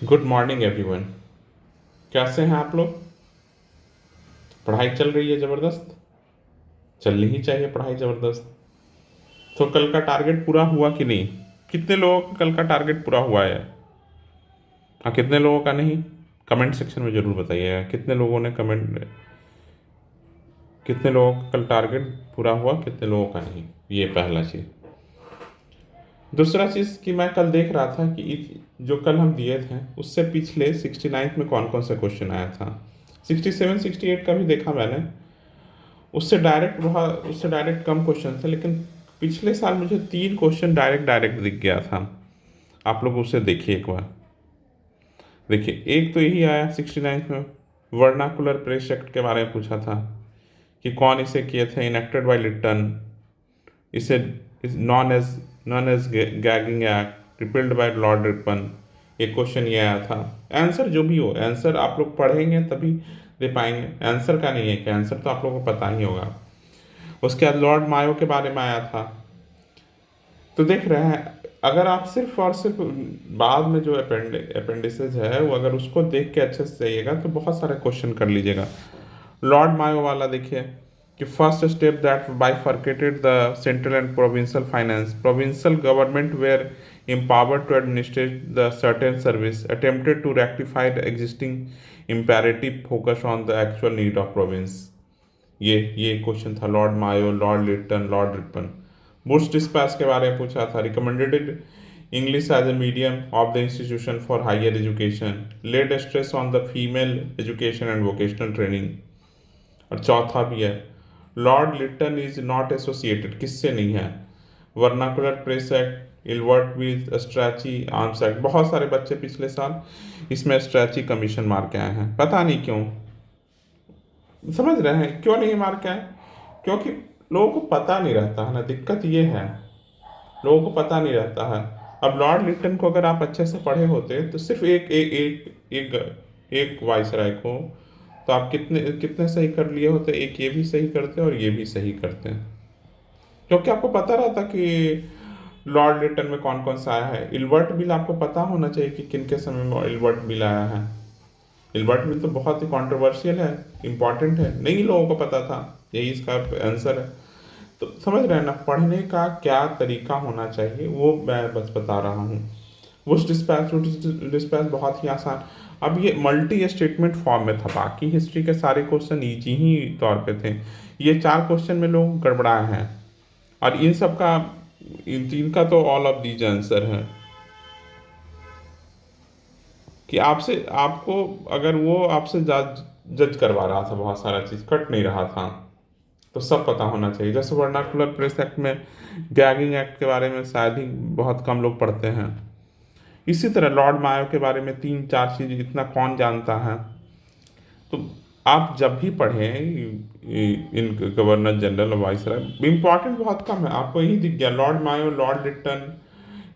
Good morning everyone. कैसे हैं आप लोग? पढ़ाई चल रही है ज़बरदस्त? चलनी ही चाहिए पढ़ाई ज़बरदस्त। तो कल का टारगेट पूरा हुआ कि नहीं? कितने लोगों का कल का टारगेट पूरा हुआ है? हाँ, कितने लोगों का नहीं? कमेंट सेक्शन में ज़रूर बताइएगा कितने लोगों ने कमेंट, कितने लोगों का कल टारगेट पूरा हुआ, कितने लोगों का नहीं। ये पहला चीज़। दूसरा चीज़ कि मैं कल देख रहा था कि जो कल हम दिए थे उससे पिछले 69 में कौन कौन सा क्वेश्चन आया था। 67 68 का भी देखा मैंने। उससे डायरेक्ट कम क्वेश्चन थे, लेकिन पिछले साल मुझे 3 क्वेश्चन डायरेक्ट डायरेक्ट दिख गया था। आप लोग उसे देखिए एक बार। देखिए, एक तो यही आया 69 में, वर्नाकुलर प्रेस एक्ट के बारे में पूछा था कि कौन इसे किए थे। इनेक्टेड बाय लिटन, इसे known as gagging act, repealed by lord Ripon. एक क्वेश्चन ये आया था। आंसर जो भी हो, आंसर आप लोग पढ़ेंगे तभी दे पाएंगे। आंसर का नहीं है कि आंसर तो आप लोगों को पता ही होगा। उसके बाद लॉर्ड मायो के बारे में आया था। तो देख रहे हैं, अगर आप सिर्फ और सिर्फ बाद में जो अपेंडिसेज है वो अगर उसको देख के अच्छे से जाइएगा तो बहुत सारे क्वेश्चन कर लीजिएगा। लॉर्ड मायो वाला देखिए कि first step that bifurcated the central and provincial finance, provincial government were empowered to administrate the certain service, attempted to rectify the existing imperative focus on the actual need of province। ये question था Lord Mayo, Lord Lytton, Lord Ripon. Bush dispatch के बारे में पूछा था। Recommended English as a medium of the institution for higher education, laid stress on the female education and vocational training. और चौथा भी है, Lord Lytton is not associated, किससे नहीं है। Vernacular press act, Ilbert with Strachey arms act. बहुत सारे बच्चे पिछले साल इसमें स्ट्रैची कमीशन मार के आए हैं, पता नहीं क्यों। समझ रहे हैं क्यों नहीं मार के आए? क्योंकि लोगों को पता नहीं रहता है ना, दिक्कत ये है, लोगों को पता नहीं रहता है। अब लॉर्ड लिटन को अगर आप अच्छे से पढ़े होते तो सिर्फ एक एक एक एक एक वाइसराय को तो आप कितने कितने सही कर लिए होते। एक ये भी सही करते और ये भी सही करते हैं, क्योंकि आपको पता रहता कि लॉर्ड लिटन में कौन कौन सा आया है। इल्बर्ट बिल आपको पता होना चाहिए कि किन के समय में इल्बर्ट बिल आया है। इल्बर्ट बिल तो बहुत ही कंट्रोवर्शियल है, इंपॉर्टेंट है, नहीं लोगों को पता था। यही इसका आंसर है। तो समझ रहे हैं ना, पढ़ने का क्या तरीका होना चाहिए वो मैं बस बता रहा हूँ। वुश डिस्पैच बहुत ही आसान। अब ये मल्टी स्टेटमेंट फॉर्म में था, बाकी हिस्ट्री के सारे क्वेश्चन इजी ही तौर पे थे। ये 4 क्वेश्चन में लोग गड़बड़ाए हैं, और इन सब का, इन 3 का तो ऑल ऑफ दीज आंसर है। कि आपसे आपको अगर वो आपसे जज करवा रहा था, बहुत सारा चीज़ कट नहीं रहा था, तो सब पता होना चाहिए। जैसे वर्नाकुलर प्रेस एक्ट में, गैगिंग एक्ट के बारे में शायद ही बहुत कम लोग पढ़ते हैं। इसी तरह लॉर्ड मायो के बारे में 3 4 चीज़ इतना कौन जानता है। तो आप जब भी पढ़ें इन गवर्नर जनरल और वाइसराय, इम्पॉर्टेंट बहुत कम है, आपको यही दिख गया। Lord Mayo, Lord Lytton,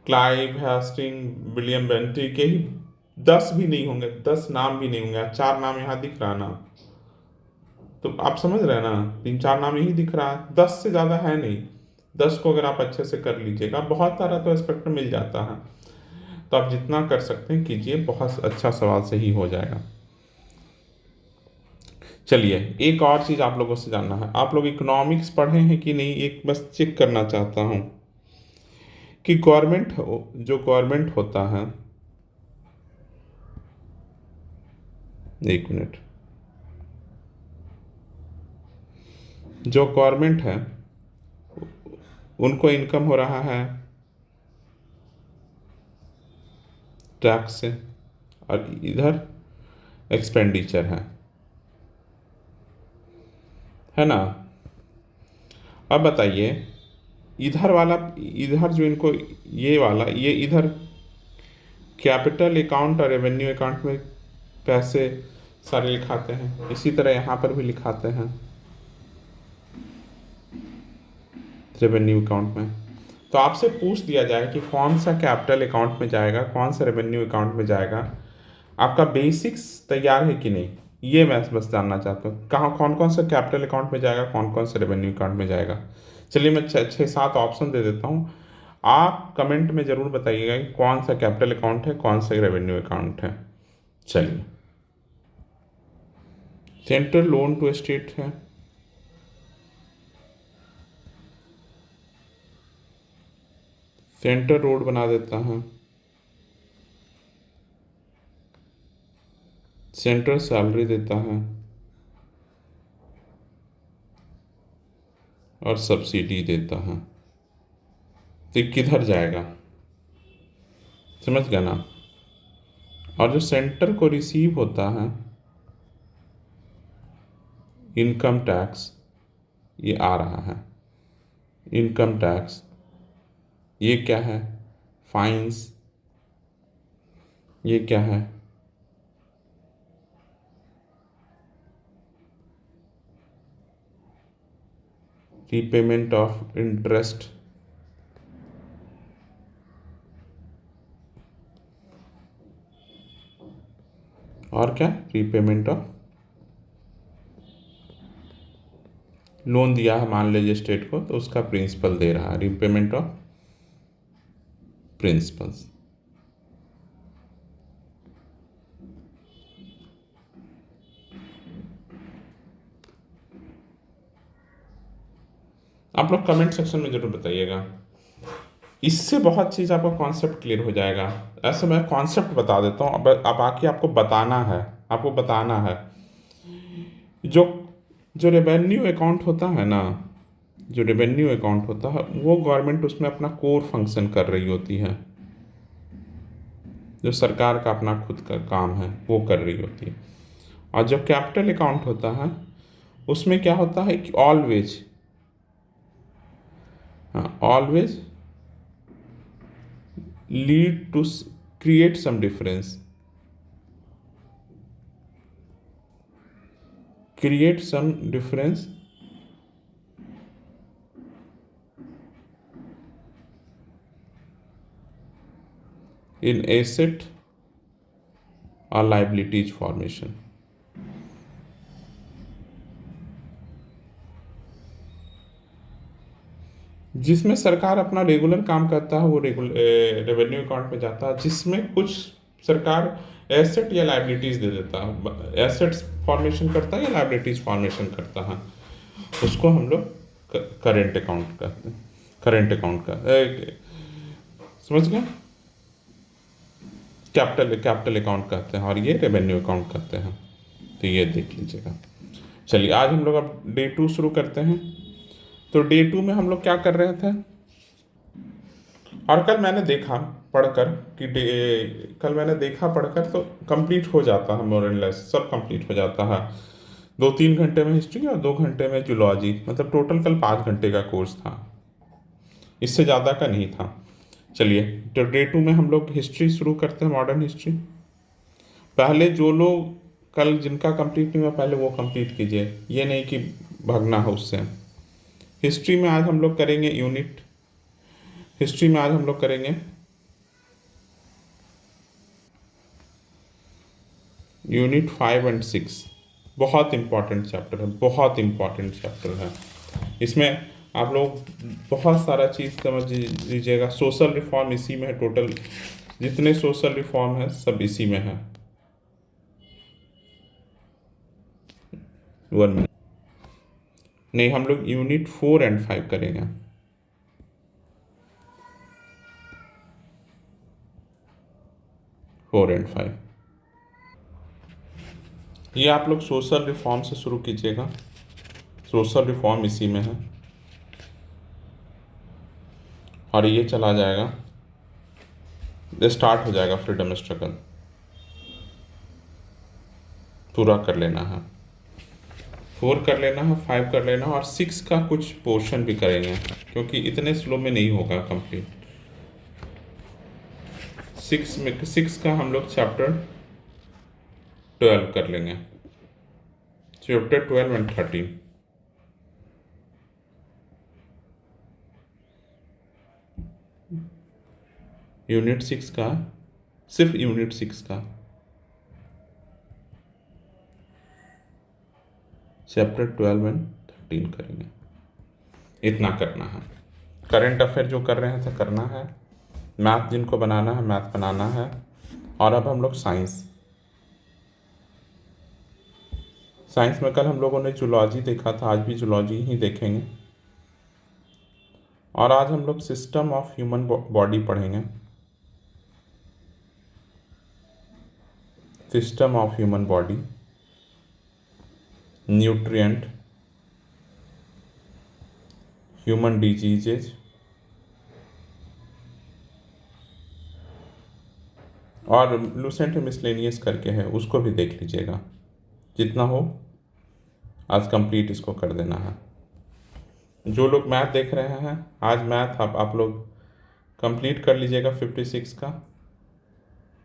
Clive Hastings, William Bentinck के ही 10 भी नहीं होंगे, 10 नाम भी नहीं होंगे। 4 नाम यहाँ दिख रहा ना, तो आप समझ रहे हैं ना, 3 4 नाम यही दिख रहा है, 10 से ज़्यादा है नहीं। 10 को अगर आप अच्छे से कर लीजिएगा, बहुत सारा तो एस्पेक्ट मिल जाता है। तो आप जितना कर सकते हैं कीजिए, बहुत अच्छा सवाल सही हो जाएगा। चलिए, एक और चीज़ आप लोगों से जानना है, आप लोग इकोनॉमिक्स पढ़े हैं कि नहीं, एक बस चेक करना चाहता हूँ कि जो गवर्नमेंट होता है, 1 मिनट, जो गवर्नमेंट है उनको इनकम हो रहा है टैक्स से, और इधर एक्सपेंडिचर है ना। अब बताइए, इधर वाला, इधर जो इनको, ये वाला, ये इधर कैपिटल अकाउंट और रेवेन्यू अकाउंट में पैसे सारे लिखाते हैं, इसी तरह यहाँ पर भी लिखाते हैं रेवेन्यू अकाउंट में। तो आपसे पूछ दिया जाए कि कौन सा कैपिटल अकाउंट में जाएगा, कौन सा रेवेन्यू अकाउंट में जाएगा, आपका बेसिक्स तैयार है कि नहीं, ये मैं बस जानना चाहता हूँ। कहाँ कौन कौन सा कैपिटल अकाउंट में जाएगा, कौन कौन सा रेवेन्यू अकाउंट में जाएगा। चलिए मैं 6 7 ऑप्शन दे देता हूँ, आप कमेंट में ज़रूर बताइएगा कि कौन सा कैपिटल अकाउंट है, कौन सा रेवेन्यू अकाउंट है। चलिए, सेंट्रल लोन टू स्टेट है, सेंट्रल रोड बना देता है, सेंट्रल सैलरी देता है और सब्सिडी देता है। तो ये किधर जाएगा, समझ गया ना। और जो सेंटर को रिसीव होता है इनकम टैक्स, ये आ रहा है इनकम टैक्स, ये क्या है, फाइन्स, ये क्या है, रीपेमेंट ऑफ इंटरेस्ट, और क्या, रीपेमेंट ऑफ लोन दिया है मान लीजिए स्टेट को, तो उसका प्रिंसिपल दे रहा है, रीपेमेंट ऑफ प्रिंसिपल्स। आप लोग कमेंट सेक्शन में जरूर बताइएगा, इससे बहुत चीज़ आपका कॉन्सेप्ट क्लियर हो जाएगा। ऐसे मैं कॉन्सेप्ट बता देता हूँ, अब आके आपको बताना है, आपको बताना है। जो जो रेवेन्यू अकाउंट होता है ना, जो रेवेन्यू अकाउंट होता है वो गवर्नमेंट उसमें अपना कोर फंक्शन कर रही होती है, जो सरकार का अपना खुद का काम है वो कर रही होती है। और जो कैपिटल अकाउंट होता है उसमें क्या होता है कि ऑलवेज, हाँ always lead to create some difference, create some difference in asset or liabilities formation। जिसमें सरकार अपना रेगुलर काम करता है वो रेवेन्यू अकाउंट में जाता है, जिसमें कुछ सरकार एसेट या लाइबिलिटीज दे देता है, एसेट्स फॉर्मेशन करता है या लाइबिलिटीज फॉर्मेशन करता है, उसको हम लोग करेंट अकाउंट कहते हैं, करेंट अकाउंट का समझ गए, कैपिटल अकाउंट कहते हैं और ये रेवेन्यू अकाउंट कहते हैं। तो ये देख लीजिएगा। चलिए आज हम लोग अब डे 2 शुरू करते हैं। तो डे 2 में हम लोग क्या कर रहे थे, और कल मैंने देखा पढ़कर कि कल मैंने देखा पढ़कर तो कंप्लीट हो जाता है, मोर एंड लेस सब कंप्लीट हो जाता है। 2-3 घंटे में हिस्ट्री और 2 घंटे में जूलॉजी, मतलब टोटल कल 5 घंटे का कोर्स था, इससे ज़्यादा का नहीं था। चलिए तो डे 2 में हम लोग हिस्ट्री शुरू करते हैं, मॉडर्न हिस्ट्री। पहले जो लोग कल जिनका कंप्लीट नहीं हुआ पहले वो कंप्लीट कीजिए, ये नहीं कि भागना हो उससे। हिस्ट्री में आज हम लोग करेंगे यूनिट, हिस्ट्री में आज हम लोग करेंगे यूनिट 5 और 6। बहुत इंपॉर्टेंट चैप्टर है, बहुत इंपॉर्टेंट चैप्टर है। इसमें आप लोग बहुत सारा चीज़ समझ लीजिएगा। सोशल रिफॉर्म इसी में है, टोटल जितने सोशल रिफॉर्म है सब इसी में है। 1 मिनट नहीं, हम लोग यूनिट 4 और 5 करेंगे। फोर एंड फाइव ये आप लोग सोशल रिफॉर्म से शुरू कीजिएगा, सोशल रिफॉर्म इसी में है और ये चला जाएगा, स्टार्ट हो जाएगा फ्रीडम स्ट्रगल, पूरा कर लेना है। 4 कर लेना है, 5 कर लेना है और 6 का कुछ पोर्शन भी करेंगे क्योंकि इतने स्लो में नहीं होगा कंप्लीट। 6 का हम लोग चैप्टर 12 कर लेंगे, चैप्टर 12 और 13। यूनिट 6 का, सिर्फ यूनिट 6 का चैप्टर 12 और 13 करेंगे, इतना करना है। करंट अफेयर जो कर रहे हैं तो करना है, मैथ जिनको बनाना है मैथ बनाना है। और अब हम लोग साइंस में कल हम लोगों ने जूलॉजी देखा था, आज भी जूलॉजी ही देखेंगे। और आज हम लोग सिस्टम ऑफ ह्यूमन बॉडी पढ़ेंगे, system of human body, nutrient, human diseases और लूसेंट मिसलेनियस करके है, उसको भी देख लीजिएगा। जितना हो आज कंप्लीट इसको कर देना है। जो लोग मैथ देख रहे हैं आज मैथ आप लोग कंप्लीट कर लीजिएगा 56 का,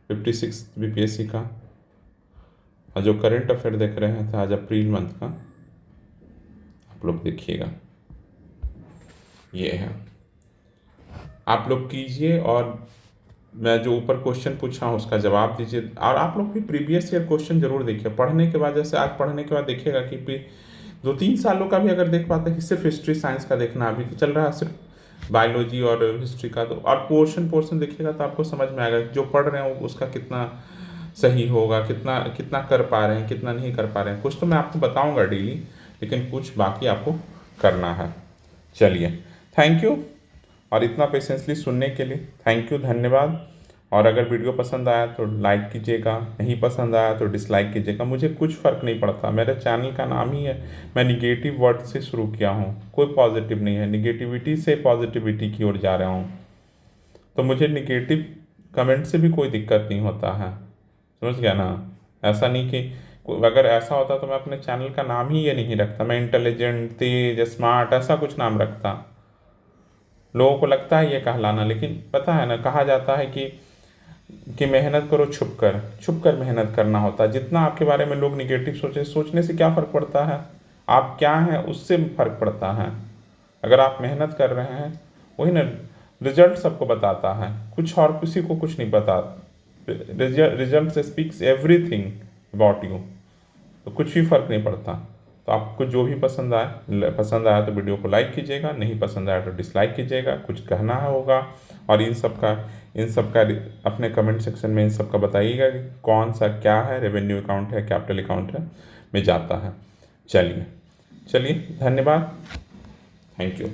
56 बीपीएससी का। और जो करंट अफेयर देख रहे हैं तो आज अप्रैल मंथ का आप लोग देखिएगा, ये है आप लोग कीजिए। और मैं जो ऊपर क्वेश्चन पूछा हूँ उसका जवाब दीजिए। और आप लोग भी प्रीवियस ईयर क्वेश्चन जरूर देखिए पढ़ने के बाद। जैसे आज पढ़ने के बाद देखिएगा कि 2-3 सालों का भी अगर देख पाते हैं कि सिर्फ हिस्ट्री साइंस का देखना, अभी तो चल रहा है सिर्फ बायोलॉजी और हिस्ट्री का, तो और पोर्शन देखिएगा तो आपको समझ में आएगा जो पढ़ रहे हैं उसका कितना सही होगा, कितना कितना कर पा रहे हैं, कितना नहीं कर पा रहे हैं। कुछ तो मैं आपको बताऊंगा डेली, लेकिन कुछ बाकी आपको करना है। चलिए, थैंक यू। और इतना पेशेंसली सुनने के लिए थैंक यू, धन्यवाद। और अगर वीडियो पसंद आया तो लाइक कीजिएगा, नहीं पसंद आया तो डिसलाइक कीजिएगा, मुझे कुछ फ़र्क नहीं पड़ता। मेरे चैनल का नाम ही है, मैं निगेटिव वर्ड से शुरू किया हूँ, कोई पॉजिटिव नहीं है, निगेटिविटी से पॉजिटिविटी की ओर जा रहा हूँ। तो मुझे निगेटिव कमेंट से भी कोई दिक्कत नहीं होता है, समझ गया ना। ऐसा नहीं कि अगर ऐसा होता तो मैं अपने चैनल का नाम ही ये नहीं रखता, मैं इंटेलिजेंट, तेज, स्मार्ट ऐसा कुछ नाम रखता। लोगों को लगता है ये कहलाना, लेकिन पता है ना, कहा जाता है कि मेहनत करो छुप कर मेहनत करना होता है। जितना आपके बारे में लोग निगेटिव सोचने से क्या फ़र्क पड़ता है, आप क्या हैं उससे फ़र्क पड़ता है। अगर आप मेहनत कर रहे हैं, वही ना रिजल्ट सबको बताता है, कुछ और किसी को कुछ नहीं पता। Result speaks everything about you, तो कुछ भी फ़र्क नहीं पड़ता। तो आपको जो भी पसंद आया तो वीडियो को लाइक कीजिएगा, नहीं पसंद आया तो डिसलाइक कीजिएगा। कुछ कहना होगा और इन सब का अपने कमेंट सेक्शन में इन सब का बताइएगा कि कौन सा क्या है, रेवेन्यू अकाउंट है, कैपिटल अकाउंट है में जाता है। चलिए धन्यवाद, थैंक यू।